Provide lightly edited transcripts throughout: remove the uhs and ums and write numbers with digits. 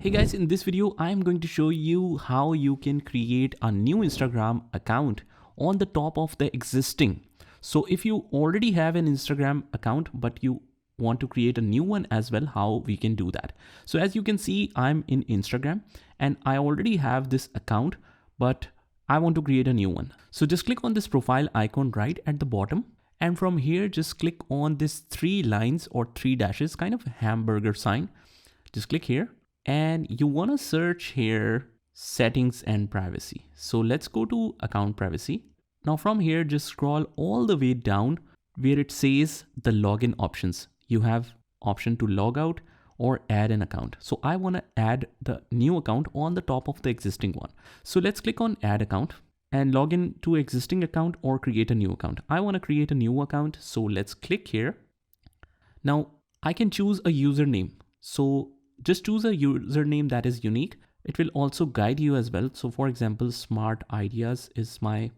Hey guys, in this video, I'm going to show you how you can create a new Instagram account on the top of the existing. So if you already have an Instagram account, but you want to create a new one as well, how we can do that. So as you can see, I'm in Instagram and I already have this account, but I want to create a new one. So just click on this profile icon right at the bottom. And from here, just click on this 3 lines or 3 dashes, kind of a hamburger sign. Just click here. And you want to search here settings and privacy. So let's go to account privacy. Now from here, just scroll all the way down where it says the login options. You have option to log out or add an account. So I want to add the new account on the top of the existing one. So let's click on add account and log in to existing account or create a new account. I want to create a new account. So let's click here. Now I can choose a username. So just choose a username that is unique. It will also guide you as well. So for example, Smart Ideas is my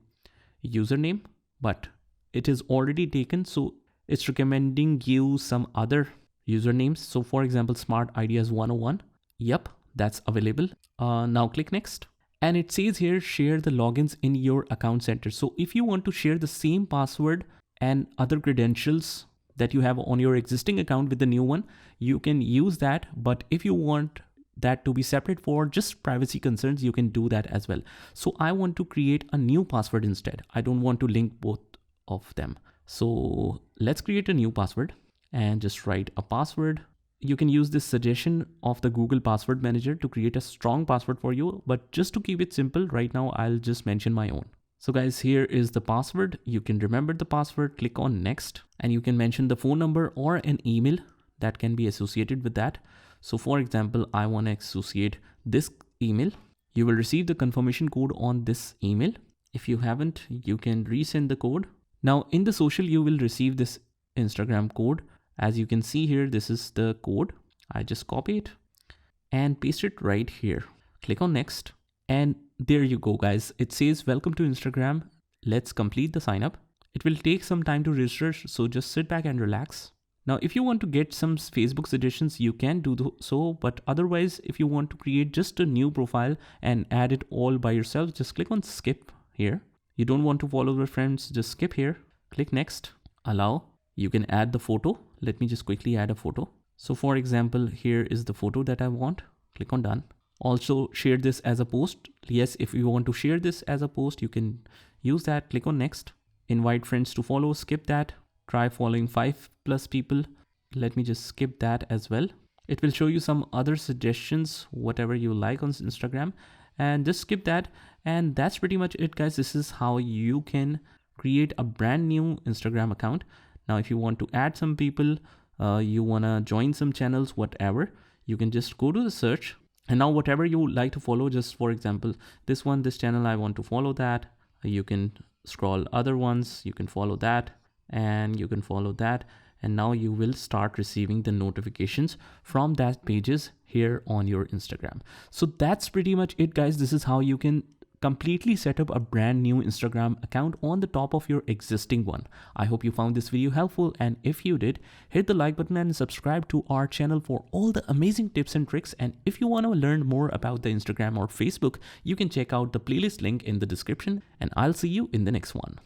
username, but it is already taken. So it's recommending you some other usernames. So for example, Smart Ideas 101. Yep, that's available. Now click next. And it says here, share the logins in your account center. So if you want to share the same password and other credentials that you have on your existing account with the new one, you can use that. But if you want that to be separate for just privacy concerns, you can do that as well. So I want to create a new password instead. I don't want to link both of them. So let's create a new password and just write a password. You can use this suggestion of the Google Password Manager to create a strong password for you. But just to keep it simple, right now, I'll just mention my own. So guys, here is the password. You can remember the password, click on next, and you can mention the phone number or an email that can be associated with that. So for example, I want to associate this email. You will receive the confirmation code on this email. If you haven't, you can resend the code. Now in the social, you will receive this Instagram code. As you can see here, this is the code. I just copy it and paste it right here. Click on next. And there you go, guys. It says, welcome to Instagram. Let's complete the sign up. It will take some time to register, so just sit back and relax. Now, if you want to get some Facebook suggestions, you can do so. But otherwise, if you want to create just a new profile and add it all by yourself, just click on skip here. You don't want to follow your friends, just skip here. Click next, allow. You can add the photo. Let me just quickly add a photo. So for example, here is the photo that I want. Click on done. Also share this as a post. Yes, if you want to share this as a post, you can use that. Click on next. Invite friends to follow. Skip that. Try following 5+ people. Let me just skip that as well. It will show you some other suggestions, whatever you like on Instagram, and just skip that. And that's pretty much it, guys. This is how you can create a brand new Instagram account. Now, if you want to add some people, you want to join some channels, whatever, you can just go to the search. And now whatever you like to follow, just for example, this channel, I want to follow that. You can scroll other ones, you can follow that, and you can follow that. And now you will start receiving the notifications from that pages here on your Instagram. So that's pretty much it, guys. This is how you can completely set up a brand new Instagram account on the top of your existing one. I hope you found this video helpful, and if you did, hit the like button and subscribe to our channel for all the amazing tips and tricks. And if you want to learn more about the Instagram or Facebook, you can check out the playlist link in the description, and I'll see you in the next one.